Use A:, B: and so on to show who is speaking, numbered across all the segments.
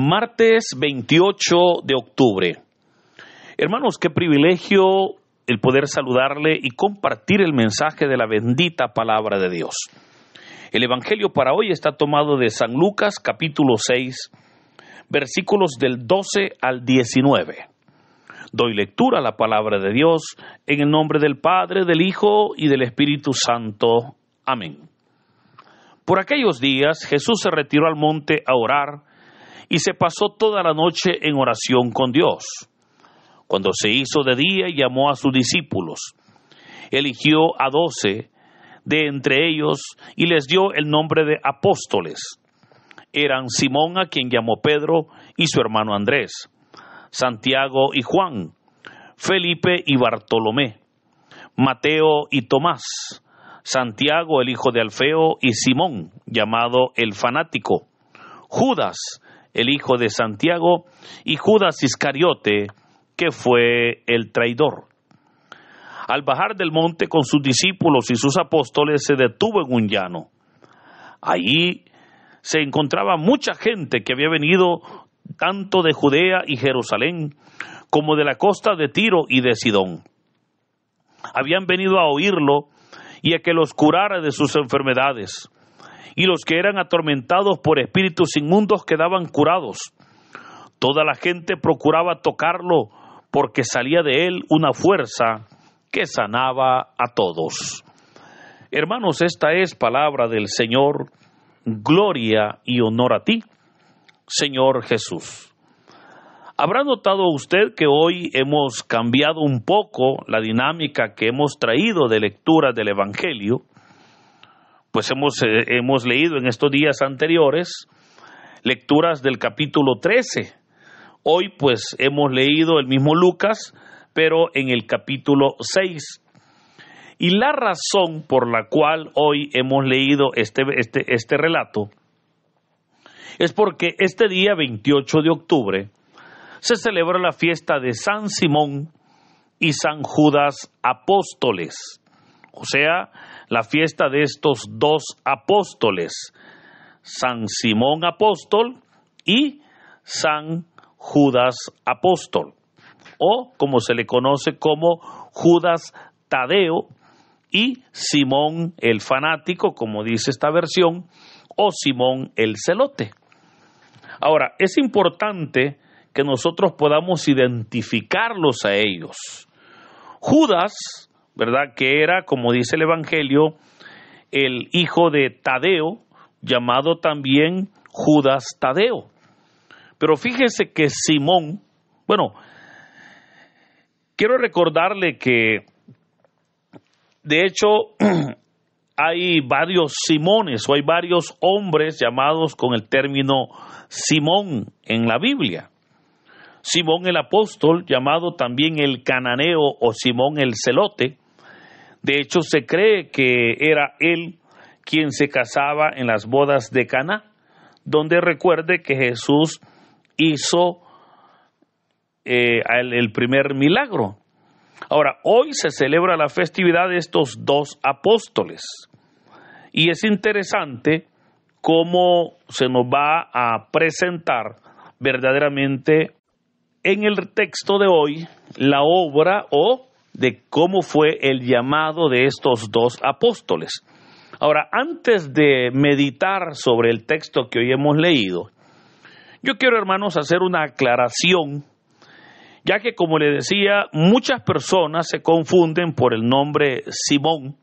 A: Martes 28 de octubre. Hermanos, qué privilegio el poder saludarle y compartir el mensaje de la bendita palabra de Dios. El evangelio para hoy está tomado de San Lucas, capítulo 6, versículos del 12 al 19. Doy lectura a la palabra de Dios en el nombre del Padre, del Hijo y del Espíritu Santo. Amén. Por aquellos días Jesús se retiró al monte a orar y se pasó toda la noche en oración con Dios. Cuando se hizo de día, llamó a sus discípulos. Eligió a 12 de entre ellos y les dio el nombre de apóstoles. Eran Simón, a quien llamó Pedro, y su hermano Andrés, Santiago y Juan, Felipe y Bartolomé, Mateo y Tomás, Santiago el hijo de Alfeo y Simón, llamado el fanático, Judas el hijo de Santiago y Judas Iscariote, que fue el traidor. Al bajar del monte con sus discípulos y sus apóstoles, se detuvo en un llano. Allí se encontraba mucha gente que había venido tanto de Judea y Jerusalén como de la costa de Tiro y de Sidón. Habían venido a oírlo y a que los curara de sus enfermedades. Y los que eran atormentados por espíritus inmundos quedaban curados. Toda la gente procuraba tocarlo, porque salía de él una fuerza que sanaba a todos. Hermanos, esta es palabra del Señor. Gloria y honor a ti, Señor Jesús. ¿Habrá notado usted que hoy hemos cambiado un poco la dinámica que hemos traído de lectura del Evangelio? Pues hemos leído en estos días anteriores lecturas del capítulo 13. Hoy pues hemos leído el mismo Lucas, pero en el capítulo 6. Y la razón por la cual hoy hemos leído este relato es porque este día 28 de octubre se celebra la fiesta de San Simón y San Judas apóstoles, o sea, la fiesta de estos dos apóstoles, San Simón apóstol y San Judas apóstol, o como se le conoce como Judas Tadeo y Simón el fanático, como dice esta versión, o Simón el celote. Ahora, es importante que nosotros podamos identificarlos a ellos. Judas, ¿verdad?, que era, como dice el Evangelio, el hijo de Tadeo, llamado también Judas Tadeo. Pero fíjese que Simón, quiero recordarle que, de hecho, hay varios Simones, o hay varios hombres llamados con el término Simón en la Biblia. Simón el apóstol, llamado también el cananeo o Simón el celote. De hecho, se cree que era él quien se casaba en las bodas de Caná, donde recuerde que Jesús hizo el primer milagro. Ahora, hoy se celebra la festividad de estos dos apóstoles. Y es interesante cómo se nos va a presentar verdaderamente en el texto de hoy la obra o de cómo fue el llamado de estos dos apóstoles. Ahora, antes de meditar sobre el texto que hoy hemos leído, yo quiero, hermanos, hacer una aclaración, ya que, como le decía, muchas personas se confunden por el nombre Simón,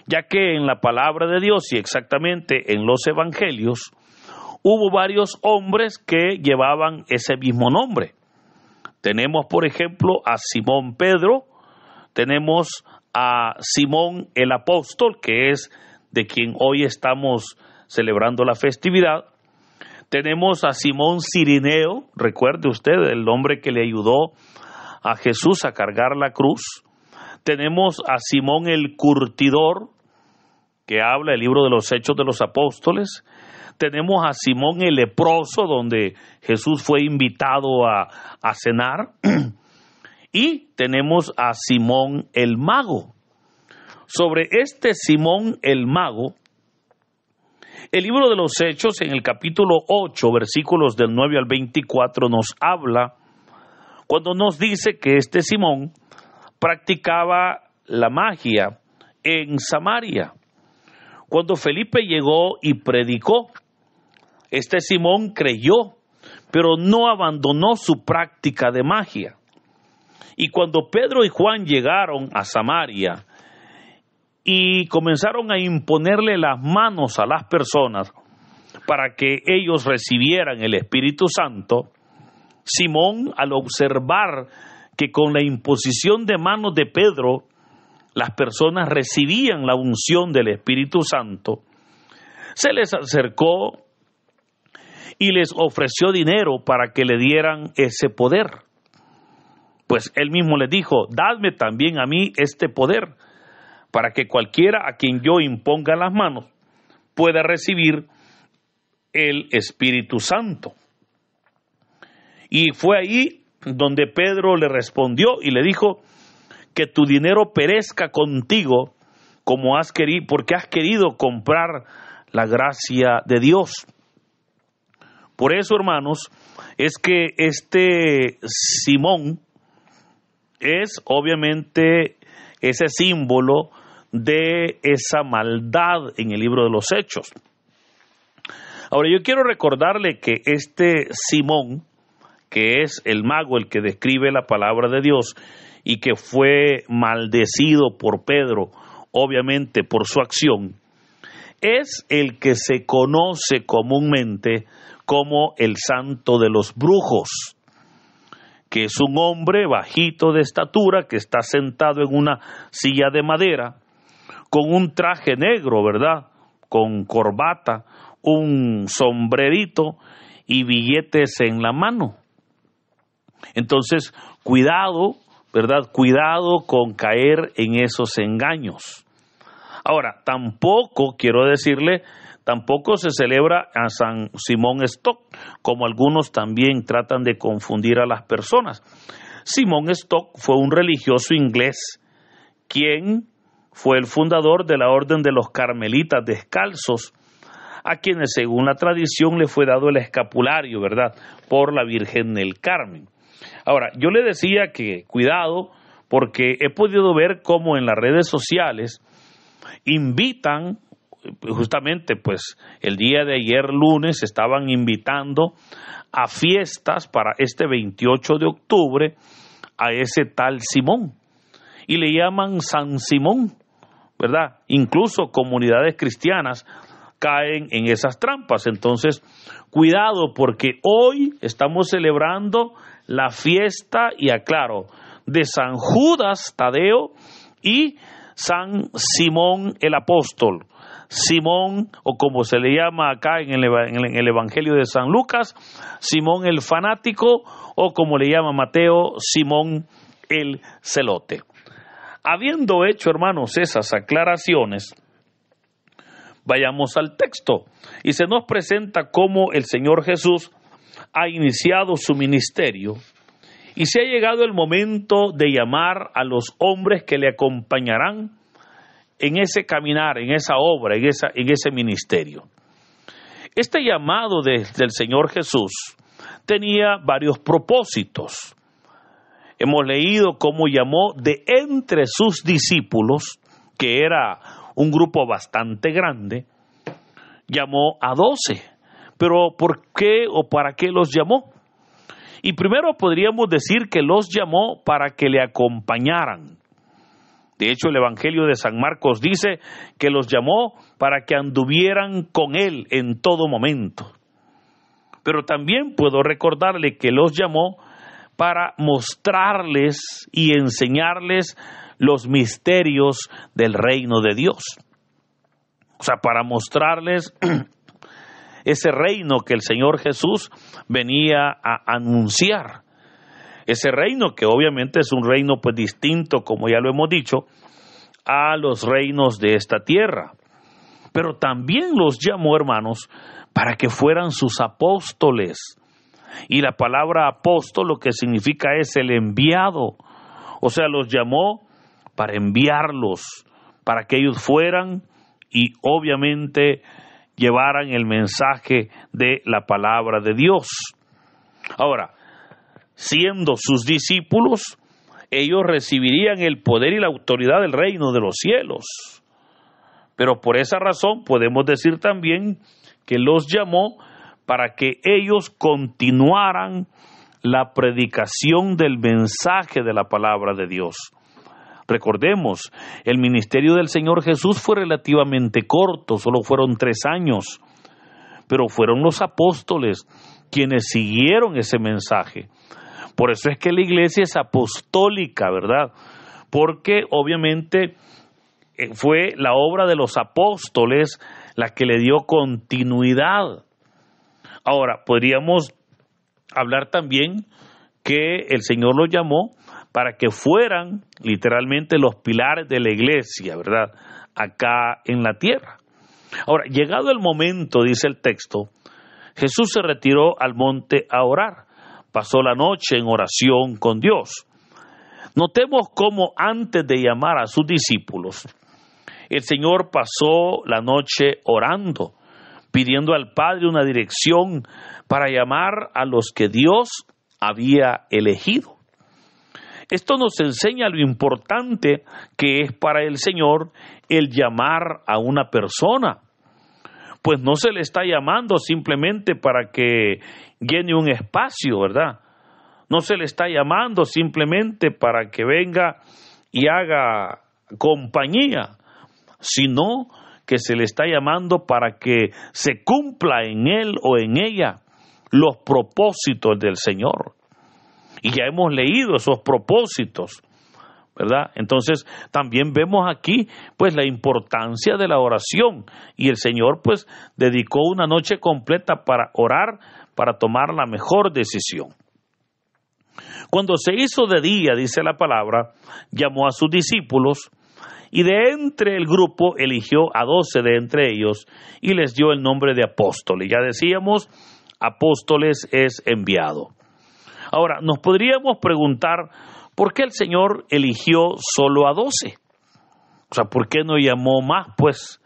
A: ya que en la palabra de Dios y exactamente en los evangelios hubo varios hombres que llevaban ese mismo nombre. Tenemos, por ejemplo, a Simón Pedro, tenemos a Simón el apóstol, que es de quien hoy estamos celebrando la festividad. Tenemos a Simón Cirineo, recuerde usted, el hombre que le ayudó a Jesús a cargar la cruz. Tenemos a Simón el curtidor, que habla el libro de los Hechos de los Apóstoles. Tenemos a Simón el leproso, donde Jesús fue invitado a cenar. Y tenemos a Simón el mago. Sobre este Simón el mago, El libro de los Hechos, en el capítulo 8, versículos del 9 al 24, nos habla cuando nos dice que este Simón practicaba la magia en Samaria. Cuando Felipe llegó y predicó, este Simón creyó, pero no abandonó su práctica de magia. Y cuando Pedro y Juan llegaron a Samaria y comenzaron a imponerle las manos a las personas para que ellos recibieran el Espíritu Santo, Simón, al observar que con la imposición de manos de Pedro las personas recibían la unción del Espíritu Santo, se les acercó y les ofreció dinero para que le dieran ese poder. Pues él mismo les dijo: dadme también a mí este poder, para que cualquiera a quien yo imponga las manos pueda recibir el Espíritu Santo. Y fue ahí donde Pedro le respondió y le dijo: que tu dinero perezca contigo, como has querido, porque has querido comprar la gracia de Dios. Por eso, hermanos, es que este Simón es obviamente ese símbolo de esa maldad en el libro de los Hechos. Ahora, yo quiero recordarle que este Simón, que es el mago, el que describe la palabra de Dios y que fue maldecido por Pedro, obviamente por su acción, es el que se conoce comúnmente como el santo de los brujos, que es un hombre bajito de estatura que está sentado en una silla de madera con un traje negro, ¿verdad?, con corbata, un sombrerito y billetes en la mano. Entonces, cuidado, ¿verdad?, cuidado con caer en esos engaños. Ahora, tampoco, quiero decirle, tampoco se celebra a San Simón Stock, como algunos también tratan de confundir a las personas. Simón Stock fue un religioso inglés, quien fue el fundador de la Orden de los Carmelitas Descalzos, a quienes según la tradición le fue dado el escapulario, ¿verdad?, por la Virgen del Carmen. Ahora, yo le decía que cuidado, porque he podido ver cómo en las redes sociales invitan, justamente pues el día de ayer lunes estaban invitando a fiestas para este 28 de octubre a ese tal Simón, y le llaman San Simón, ¿verdad? Incluso comunidades cristianas caen en esas trampas. Entonces, cuidado, porque hoy estamos celebrando la fiesta, y aclaro, de San Judas Tadeo y San Simón el Apóstol. Simón, o como se le llama acá en el Evangelio de San Lucas, Simón el Fanático, o como le llama Mateo, Simón el Celote. Habiendo hecho, hermanos, esas aclaraciones, vayamos al texto, y se nos presenta cómo el Señor Jesús ha iniciado su ministerio, y se ha llegado el momento de llamar a los hombres que le acompañarán en ese caminar, en esa obra, en ese ministerio. Este llamado del Señor Jesús tenía varios propósitos. Hemos leído cómo llamó de entre sus discípulos, que era un grupo bastante grande, llamó a 12. Pero ¿por qué o para qué los llamó? Y primero podríamos decir que los llamó para que le acompañaran. De hecho, el Evangelio de San Marcos dice que los llamó para que anduvieran con él en todo momento. Pero también puedo recordarle que los llamó para mostrarles y enseñarles los misterios del reino de Dios. O sea, para mostrarles ese reino que el Señor Jesús venía a anunciar. Ese reino que obviamente es un reino pues distinto, como ya lo hemos dicho, a los reinos de esta tierra. Pero también los llamó, hermanos, para que fueran sus apóstoles. Y la palabra apóstol lo que significa es el enviado. O sea, los llamó para enviarlos, para que ellos fueran y obviamente llevaran el mensaje de la palabra de Dios. Ahora, siendo sus discípulos, ellos recibirían el poder y la autoridad del reino de los cielos. Pero por esa razón podemos decir también que los llamó para que ellos continuaran la predicación del mensaje de la palabra de Dios. Recordemos, el ministerio del Señor Jesús fue relativamente corto, solo fueron 3 años, pero fueron los apóstoles quienes siguieron ese mensaje. Por eso es que la iglesia es apostólica, ¿verdad? Porque obviamente fue la obra de los apóstoles la que le dio continuidad. Ahora, podríamos hablar también que el Señor los llamó para que fueran literalmente los pilares de la iglesia, ¿verdad? Acá en la tierra. Ahora, llegado el momento, dice el texto, Jesús se retiró al monte a orar. Pasó la noche en oración con Dios. Notemos cómo antes de llamar a sus discípulos, el Señor pasó la noche orando, pidiendo al Padre una dirección para llamar a los que Dios había elegido. Esto nos enseña lo importante que es para el Señor el llamar a una persona. Pues no se le está llamando simplemente para que llene un espacio, ¿verdad? No se le está llamando simplemente para que venga y haga compañía, sino que se le está llamando para que se cumpla en él o en ella los propósitos del Señor. Y ya hemos leído esos propósitos, ¿verdad? Entonces también vemos aquí pues la importancia de la oración, y el Señor pues dedicó una noche completa para orar, para tomar la mejor decisión. Cuando se hizo de día, dice la palabra, llamó a sus discípulos y de entre el grupo eligió a 12 de entre ellos y les dio el nombre de apóstoles. Ya decíamos, apóstoles es enviado. Ahora, nos podríamos preguntar, ¿por qué el Señor eligió solo a 12? O sea, ¿por qué no llamó más? Pues,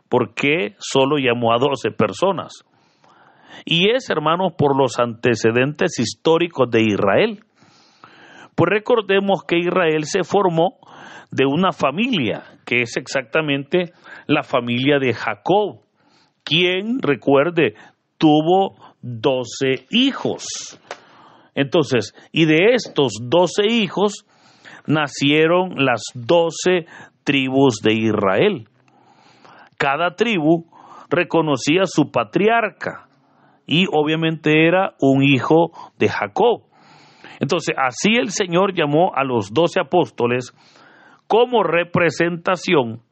A: ¿por qué solo llamó a 12 personas? Y es, hermanos, por los antecedentes históricos de Israel. Pues recordemos que Israel se formó de una familia, que es exactamente la familia de Jacob, quien, recuerde, tuvo 12 hijos. Entonces, y de estos 12 hijos nacieron las 12 tribus de Israel. Cada tribu reconocía a su patriarca y obviamente era un hijo de Jacob. Entonces, así el Señor llamó a los 12 apóstoles como representación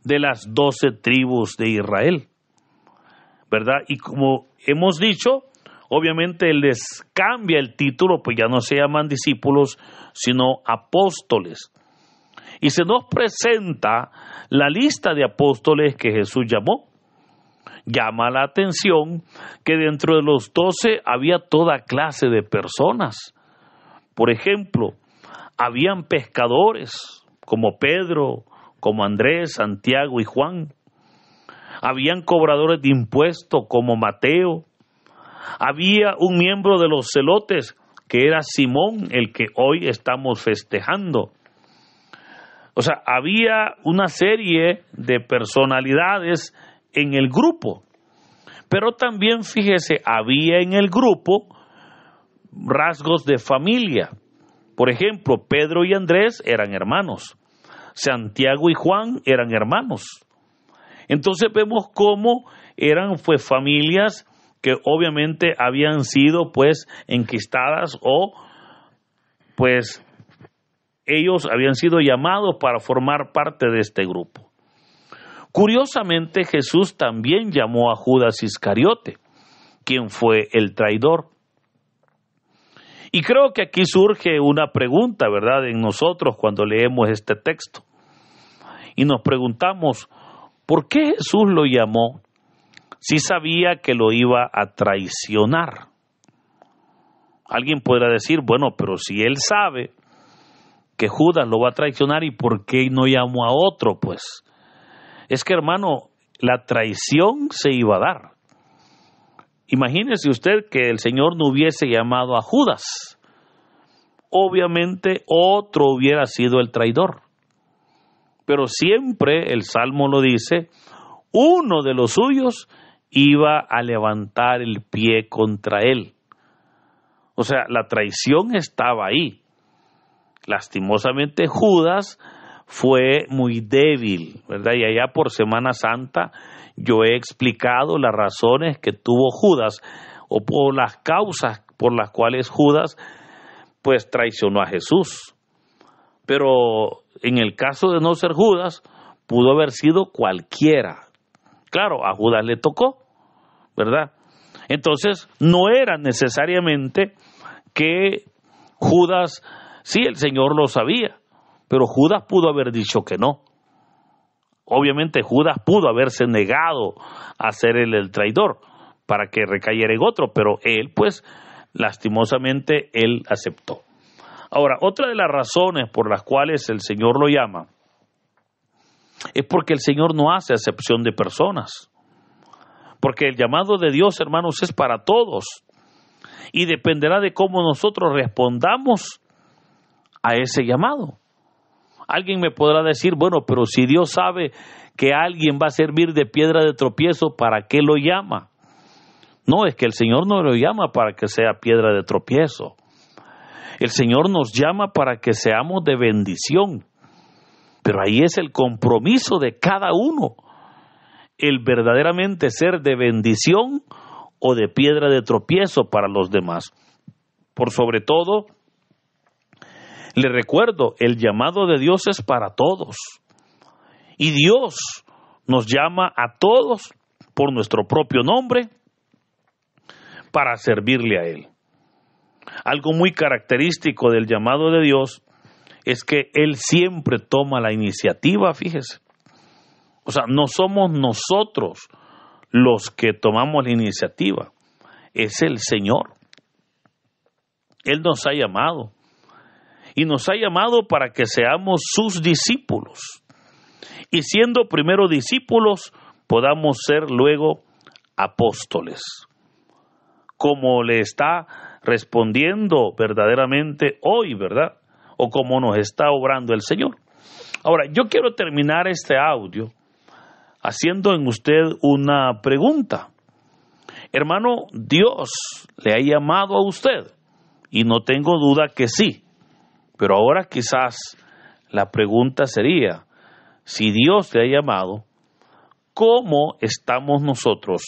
A: de las 12 tribus de Israel, ¿verdad? Y como hemos dicho, obviamente les cambia el título, pues ya no se llaman discípulos, sino apóstoles. Y se nos presenta la lista de apóstoles que Jesús llamó. Llama la atención que dentro de los 12 había toda clase de personas. Por ejemplo, habían pescadores como Pedro, como Andrés, Santiago y Juan. Habían cobradores de impuestos como Mateo. Había un miembro de los celotes que era Simón, el que hoy estamos festejando. O sea, había una serie de personalidades en el grupo. Pero también, fíjese, había en el grupo rasgos de familia. Por ejemplo, Pedro y Andrés eran hermanos. Santiago y Juan eran hermanos. Entonces vemos cómo eran pues familias que obviamente habían sido pues enquistadas o pues ellos habían sido llamados para formar parte de este grupo. Curiosamente, Jesús también llamó a Judas Iscariote, quien fue el traidor. Y creo que aquí surge una pregunta, ¿verdad?, en nosotros cuando leemos este texto. Y nos preguntamos, ¿por qué Jesús lo llamó si sabía que lo iba a traicionar? Alguien podrá decir, bueno, pero si él sabe que Judas lo va a traicionar, ¿y por qué no llamó a otro? Pues es que, hermano, la traición se iba a dar. Imagínese usted que el Señor no hubiese llamado a Judas. Obviamente otro hubiera sido el traidor. Pero siempre el Salmo lo dice, uno de los suyos iba a levantar el pie contra él. O sea, la traición estaba ahí. Lastimosamente Judas fue muy débil, ¿verdad? Y allá por Semana Santa yo he explicado las razones que tuvo Judas o por las causas por las cuales Judas pues traicionó a Jesús. Pero en el caso de no ser Judas, pudo haber sido cualquiera. Claro, a Judas le tocó, ¿verdad? Entonces, no era necesariamente que Judas, sí, el Señor lo sabía, pero Judas pudo haber dicho que no. Obviamente Judas pudo haberse negado a ser el traidor para que recayera en otro, pero él, pues, lastimosamente, él aceptó. Ahora, otra de las razones por las cuales el Señor lo llama es porque el Señor no hace acepción de personas. Porque el llamado de Dios, hermanos, es para todos. Y dependerá de cómo nosotros respondamos a ese llamado. Alguien me podrá decir, bueno, pero si Dios sabe que alguien va a servir de piedra de tropiezo, ¿para qué lo llama? No, es que el Señor no lo llama para que sea piedra de tropiezo. El Señor nos llama para que seamos de bendición. Pero ahí es el compromiso de cada uno. El verdaderamente ser de bendición o de piedra de tropiezo para los demás. Por sobre todo, le recuerdo, el llamado de Dios es para todos. Y Dios nos llama a todos por nuestro propio nombre para servirle a Él. Algo muy característico del llamado de Dios es que Él siempre toma la iniciativa, fíjese. O sea, no somos nosotros los que tomamos la iniciativa, es el Señor. Él nos ha llamado y nos ha llamado para que seamos sus discípulos. Y siendo primero discípulos, podamos ser luego apóstoles. Como le está respondiendo verdaderamente hoy, ¿verdad? O como nos está obrando el Señor. Ahora, yo quiero terminar este audio haciendo en usted una pregunta. Hermano, Dios le ha llamado a usted y no tengo duda que sí. Pero ahora quizás la pregunta sería, si Dios le ha llamado, ¿cómo estamos nosotros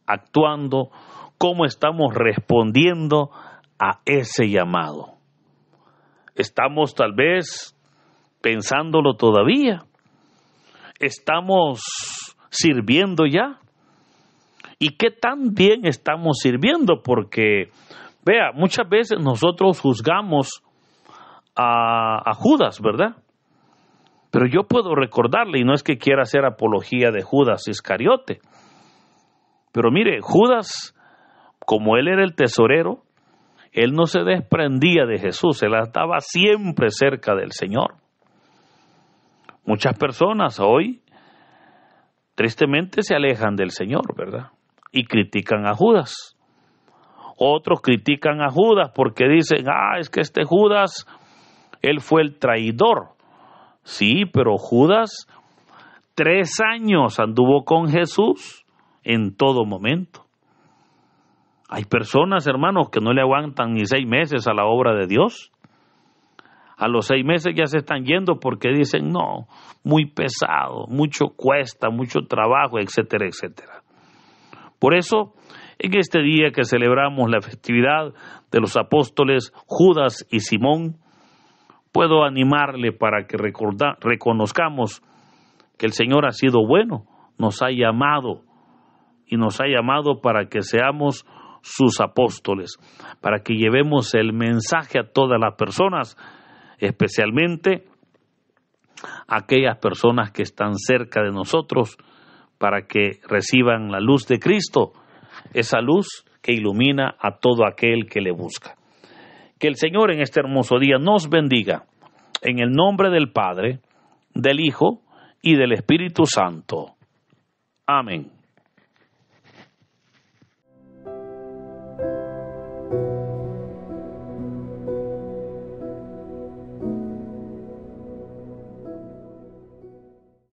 A: actuando? ¿Cómo estamos respondiendo a ese llamado? ¿Estamos tal vez pensándolo todavía? ¿Estamos sirviendo ya? ¿Y qué tan bien estamos sirviendo? Porque, vea, muchas veces nosotros juzgamos a Judas, ¿verdad? Pero yo puedo recordarle, y no es que quiera hacer apología de Judas Iscariote, pero mire, Judas, como él era el tesorero, él no se desprendía de Jesús, él estaba siempre cerca del Señor. Muchas personas hoy, tristemente, se alejan del Señor, ¿verdad? Y critican a Judas. Otros critican a Judas porque dicen, es que este Judas, él fue el traidor. Sí, pero Judas 3 años anduvo con Jesús en todo momento. Hay personas, hermanos, que no le aguantan ni 6 meses a la obra de Dios. A los 6 meses ya se están yendo porque dicen, no, muy pesado, mucho cuesta, mucho trabajo, etcétera, etcétera. Por eso, en este día que celebramos la festividad de los apóstoles Judas y Simón, puedo animarle para que reconozcamos que el Señor ha sido bueno, nos ha llamado y nos ha llamado para que seamos sus apóstoles, para que llevemos el mensaje a todas las personas, especialmente aquellas personas que están cerca de nosotros, para que reciban la luz de Cristo, esa luz que ilumina a todo aquel que le busca. Que el Señor en este hermoso día nos bendiga, en el nombre del Padre, del Hijo y del Espíritu Santo. Amén.